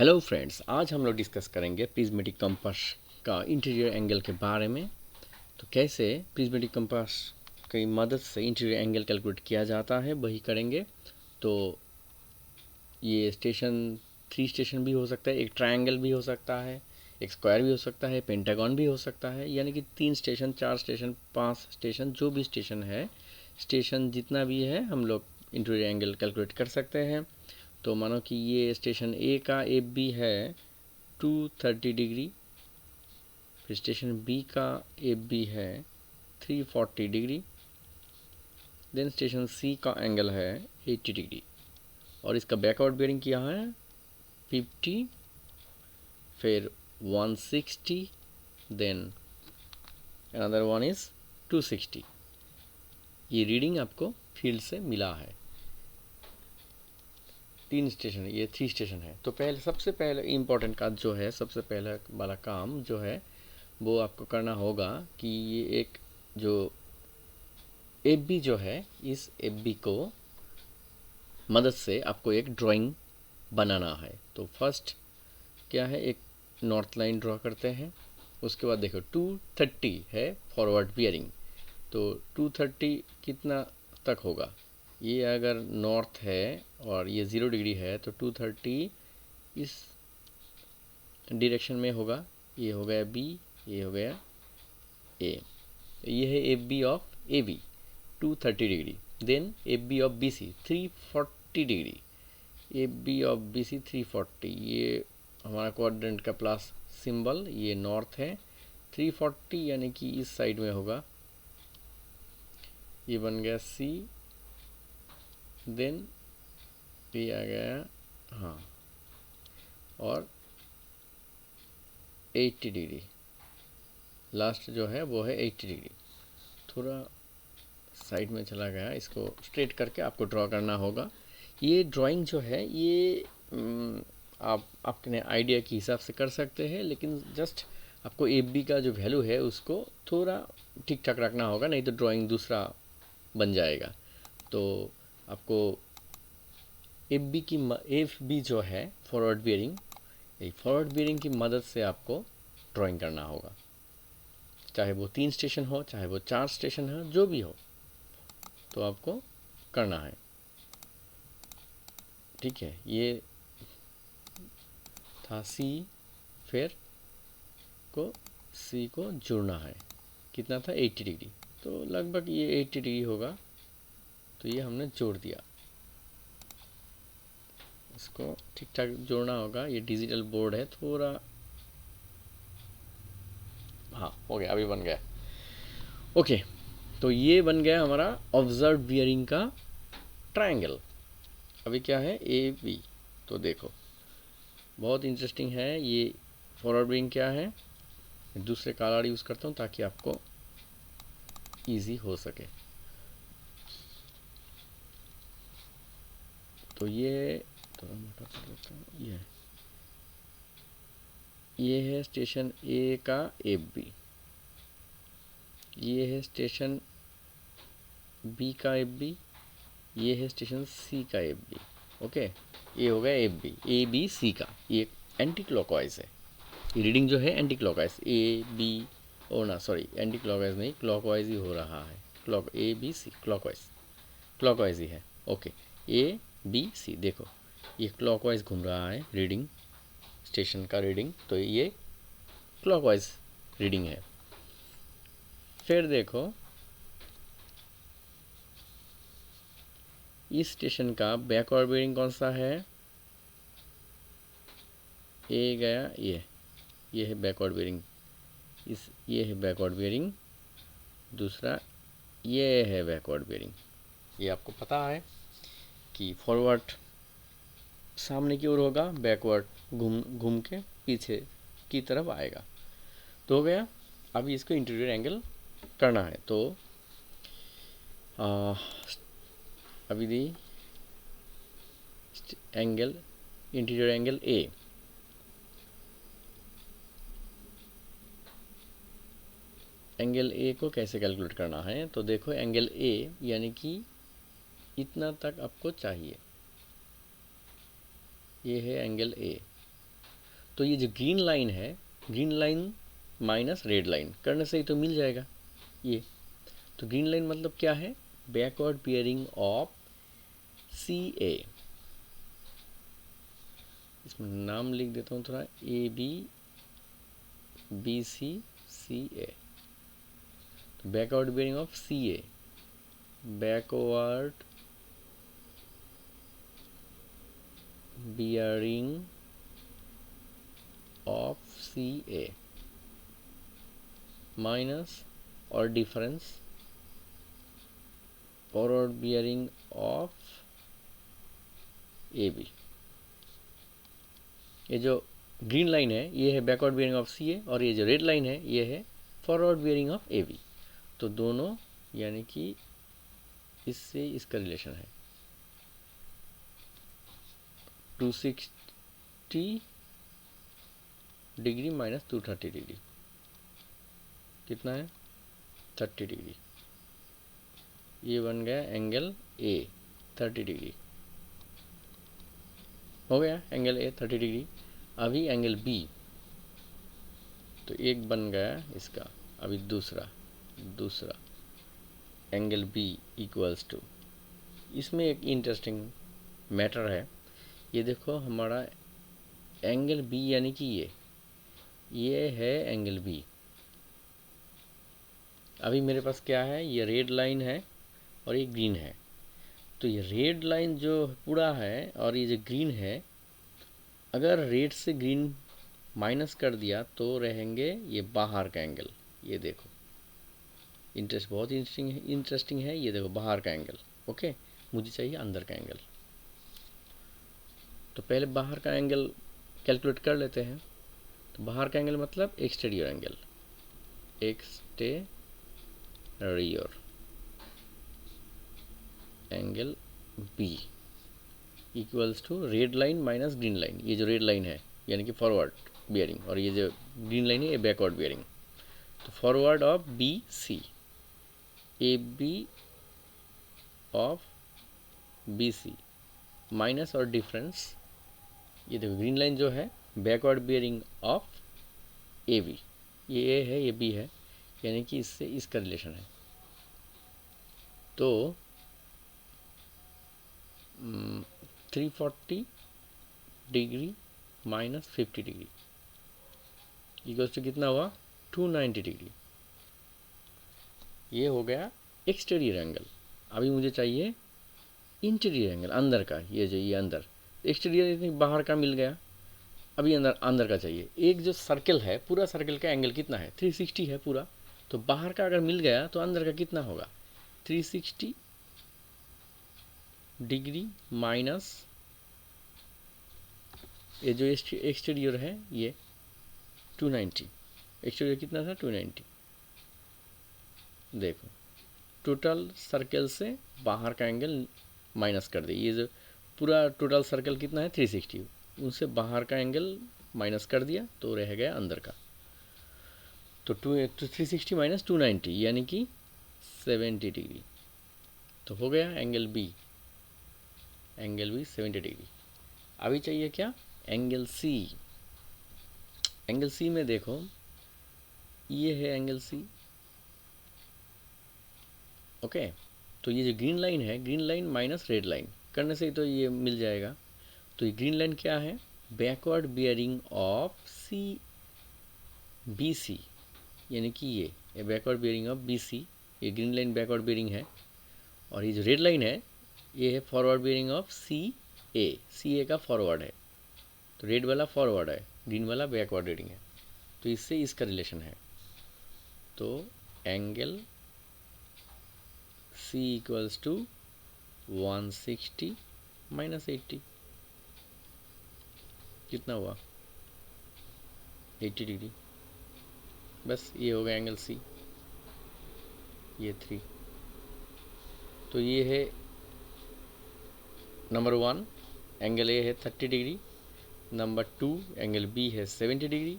Hello friends, आज हम लोग डिस्कस करेंगे प्रिज्मेटिक कंपास का इंटीरियर एंगल के बारे में। तो कैसे प्रिज्मेटिक कंपास की मदद से इंटीरियर एंगल कैलकुलेट किया जाता है वही करेंगे। तो ये स्टेशन 3 स्टेशन भी हो सकता है, एक ट्रायंगल भी हो सकता है, एक स्क्वायर भी हो सकता है, पेंटागन भी हो सकता है, यानी कि 3 स्टेशन, 4 स्टेशन, 5 स्टेशन, जो भी स्टेशन है, स्टेशन जितना भी है हम लोग इंटीरियर एंगल कैलकुलेट कर सकते हैं। तो मानो कि ये स्टेशन ए का एफ बी है 230 डिग्री, फिर स्टेशन बी का एफ बी है 340 डिग्री, देन स्टेशन सी का एंगल है 80 डिग्री और इसका बैकवर्ड बेयरिंग किया है 50, फिर 160, देन अनदर वन इज़ 260। ये रीडिंग आपको फील्ड से मिला है। 3 स्टेशन, ये 3 स्टेशन है। तो पहले सबसे पहले इम्पोर्टेंट का जो है, सबसे पहला वाला काम जो है वो आपको करना होगा कि ये एक जो एफ बी जो है, इस एफ बी को मदद से आपको एक ड्राइंग बनाना है। तो फर्स्ट क्या है, एक नॉर्थ लाइन ड्रॉ करते हैं। उसके बाद देखो 230 है फॉरवर्ड बियरिंग, तो 230 कितना तक होगा, ये अगर नॉर्थ है और ये 0 डिग्री है तो 230 इस डायरेक्शन में होगा। ये हो गया बी, ये हो गया ए, ये है F B of A B 230 degree. Then F B of B C 340 degree, F B of B C 340, ये हमारा क्वाड्रेंट का प्लस सिंबल, ये नॉर्थ है 340 यानी कि इस साइड में होगा। ये बन गया सी, देन ये आ गया, हाँ, और 80 डिग्री लास्ट जो है वो है 80 डिग्री। थोड़ा साइड में चला गया, इसको स्ट्रेट करके आपको ड्रॉ करना होगा। ये ड्राइंग जो है ये आप अपने आइडिया के हिसाब से कर सकते हैं, लेकिन जस्ट आपको एफ बी का जो वैल्यू है उसको थोड़ा ठीक ठाक रखना होगा, नहीं तो ड्राइंग दूसरा बन जाएगा। तो आपको एफ बी जो है फॉरवर्ड बियरिंग, एक फॉरवर्ड बियरिंग की मदद से आपको ड्राइंग करना होगा, चाहे वो 3 स्टेशन हो, चाहे वो 4 स्टेशन हो, जो भी हो तो आपको करना है। ठीक है, ये था सी, फिर को सी को जुड़ना है, कितना था 80 डिग्री, तो लगभग ये 80 डिग्री होगा, तो ये हमने जोड़ दिया। इसको ठीक ठाक जोड़ना होगा, ये डिजिटल बोर्ड है थोड़ा, हाँ हो गया, अभी बन गया। ओके, तो ये बन गया हमारा ऑब्जर्व बियरिंग का ट्रायंगल। अभी क्या है, ए बी, तो देखो बहुत इंटरेस्टिंग है ये। फॉरवर्ड बियरिंग क्या है, दूसरे कलर यूज़ करता हूँ ताकि आपको इजी हो सके। तो ये थोड़ा मोटा कर देता हूँ, ये है स्टेशन ए का एफ बी, ये है स्टेशन बी का एफ बी, ये है स्टेशन सी का एफ बी। ओके, ये हो गया F B, A B C का, ये एंटी क्लॉकवाइज है। ये रीडिंग जो है एंटी क्लॉकवाइज, ए बी, ओ ना सॉरी, एंटी क्लॉकवाइज नहीं, क्लॉकवाइज ही हो रहा है। Clock A B C clockwise, clockwise ही है। ओके, ए बी सी, देखो ये क्लॉकवाइज घूम रहा है रीडिंग, स्टेशन का रीडिंग, तो ये क्लॉकवाइज रीडिंग है। फिर देखो इस स्टेशन का बैकवर्ड बेयरिंग कौन सा है, ए गया, ये है बैकवर्ड बेयरिंग, ये है बैकवर्ड बेयरिंग, दूसरा ये है बैकवर्ड बेयरिंग। ये आपको पता है कि फॉरवर्ड सामने की ओर होगा, बैकवर्ड घूम घूम के पीछे की तरफ आएगा। तो हो गया। अभी इसको इंटीरियर एंगल करना है, तो अभी दी angle, interior angle A, angle A को कैसे कैलकुलेट करना है, तो देखो एंगल ए यानी कि इतना तक आपको चाहिए, ये है एंगल ए। तो ये जो ग्रीन लाइन है, green line minus red line करने से ही तो मिल जाएगा ये। तो ग्रीन लाइन मतलब क्या है? बैकवर्ड बियरिंग ऑफ सी ए। इसमें नाम लिख देता हूँ थोड़ा, A B B C C A. तो backward bearing of C A, backward bearing of C A minus और difference forward bearing of A B. ये जो ग्रीन लाइन है ये है backward bearing of C A, और ये जो रेड लाइन है ये है forward bearing of A B. तो दोनों यानी कि इससे इसका रिलेशन है 260 डिग्री माइनस 230 डिग्री कितना है? 30 डिग्री। ये बन गया एंगल ए 30 डिग्री, हो गया एंगल ए 30 डिग्री। अभी एंगल बी, तो एक बन गया इसका, अभी दूसरा एंगल बी इक्वल्स टू, इसमें एक इंटरेस्टिंग मैटर है। ये देखो हमारा एंगल बी यानी कि ये है एंगल बी। अभी मेरे पास क्या है? ये रेड लाइन है और ये ग्रीन है। तो ये रेड लाइन जो पूरा है और ये जो ग्रीन है, अगर रेड से ग्रीन माइनस कर दिया तो रहेंगे ये बाहर का एंगल। ये देखो बहुत इंटरेस्टिंग है। ये देखो बाहर का एंगल। ओके, मुझे चाहिए अंदर का एंगल। तो पहले बाहर का एंगल कैलकुलेट कर लेते हैं। तो बाहर का एंगल मतलब exterior angle, exterior angle B equals to red line minus green line. ये जो रेड लाइन है यानी कि फॉरवर्ड बियरिंग, और ये जो ग्रीन लाइन है ये बैकवर्ड बियरिंग। तो forward of B C, A B of B C minus और डिफरेंस, ये देखो ग्रीन लाइन जो है backward bearing of A B. ये ए है ये बी है, यानी कि इससे इसका रिलेशन है। तो 340 degree minus 50 degree equals to कितना हुआ? 290 डिग्री। ये हो गया एक्सटीरियर एंगल। अभी मुझे चाहिए इंटीरियर एंगल, अंदर का। ये अंदर, एक्सटीरियर बाहर का मिल गया, अभी अंदर का चाहिए। एक जो सर्कल है, पूरा सर्कल का एंगल कितना है? 360 है पूरा। तो बाहर का अगर मिल गया तो अंदर का कितना होगा? 360 डिग्री माइनस ये जो एक्सटीरियर है ये 290। एक्सटीरियर कितना था? 290। देखो टोटल सर्कल से बाहर का एंगल माइनस कर दे। ये जो पूरा टोटल सर्कल कितना है? 360, उनसे बाहर का एंगल माइनस कर दिया तो रह गया अंदर का। तो 360 माइनस 290 यानी कि 70 डिग्री। तो हो गया एंगल बी 70 डिग्री। अभी चाहिए क्या? Angle C. एंगल सी में देखो ये है एंगल सी। ओके, तो ये जो ग्रीन लाइन है, green line minus red line करने से ही तो ये मिल जाएगा। तो ये ग्रीन लाइन क्या है? Backward bearing of C B C, यानी कि ये backward bearing of B C. ये ग्रीन लाइन बैकवर्ड बियरिंग है, और ये जो रेड लाइन है ये है फॉरवर्ड बियरिंग ऑफ सी ए का फॉरवर्ड है। तो रेड वाला फॉरवर्ड है, ग्रीन वाला बैकवर्ड बियरिंग है। तो इससे इसका रिलेशन है। तो angle C equals to 160 minus 80 कितना हुआ? 80 डिग्री। बस ये हो गया एंगल सी, ये 3। तो ये है नंबर 1 एंगल ए है 30 डिग्री, नंबर 2 एंगल बी है 70 डिग्री,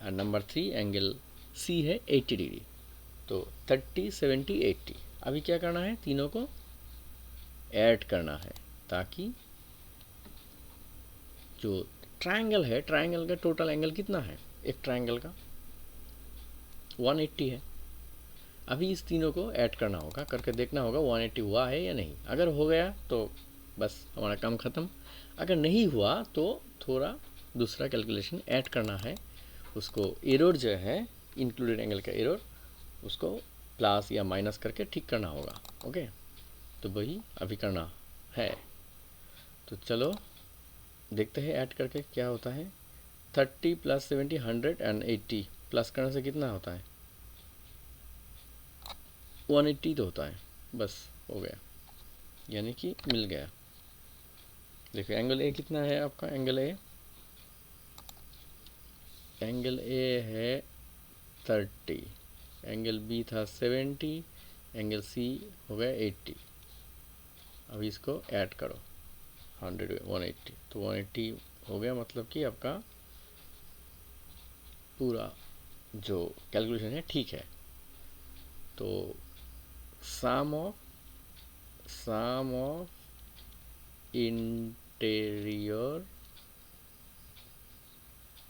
और नंबर 3 एंगल सी है 80 डिग्री। तो 30 70 80। अभी क्या करना है? तीनों को ऐड करना है, ताकि जो ट्रायंगल है, ट्रायंगल का टोटल एंगल कितना है, एक ट्रायंगल का 180 है। अभी इस तीनों को ऐड करना होगा, करके देखना होगा 180 हुआ है या नहीं। अगर हो गया तो बस हमारा काम ख़त्म, अगर नहीं हुआ तो थोड़ा दूसरा कैलकुलेशन ऐड करना है। उसको एरर जो है, इंक्लूडेड एंगल का एरर, उसको प्लस या माइनस करके ठीक करना होगा। ओके, तो वही अभी करना है। तो चलो देखते हैं ऐड करके क्या होता है। 30 + 70 180 प्लस करने से कितना होता है, 180 तो होता है। बस हो गया, यानी कि मिल गया। देखो एंगल ए कितना है आपका, एंगल ए है 30, एंगल बी था 70, एंगल सी हो गया 80। अब इसको ऐड करो 100 180, तो 180 हो गया। मतलब कि आपका पूरा जो कैलकुलेशन है ठीक है। तो sum of interior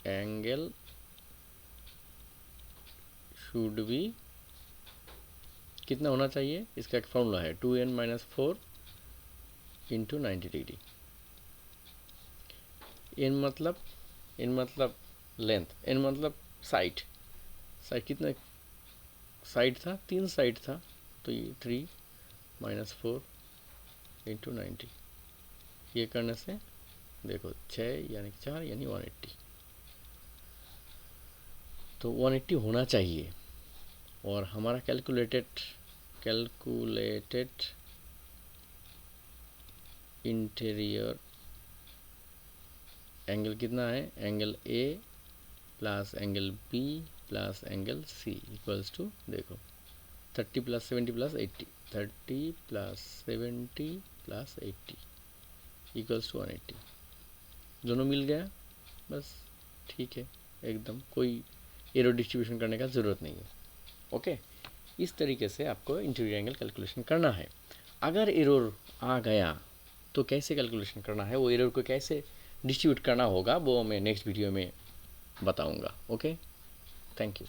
angle should be कितना होना चाहिए, इसका एक फॉर्मूला है 2n - 4 × 90 डिग्री। n मतलब लेंथ, n मतलब साइड। साइड कितना साइड था, 3 साइड था, तो ये 3 - 4 × 90। ये करने से देखो 6 यानी 4 यानी 180। तो 180 होना चाहिए। और हमारा कैलकुलेटेड इंटीरियर एंगल कितना है, angle A plus angle B plus angle C equals to, देखो 30 + 70 + 80, 30 + 70 + 80 इक्वल्स टू 180। दोनों मिल गया, बस ठीक है एकदम, कोई एरो डिस्ट्रीब्यूशन करने का ज़रूरत नहीं है। ओके, इस तरीके से आपको इंटीरियर एंगल कैलकुलेशन करना है। अगर एरर आ गया तो कैसे कैलकुलेशन करना है, वो एरर को कैसे डिस्ट्रीब्यूट करना होगा, वो मैं नेक्स्ट वीडियो में बताऊंगा। Okay, thank you.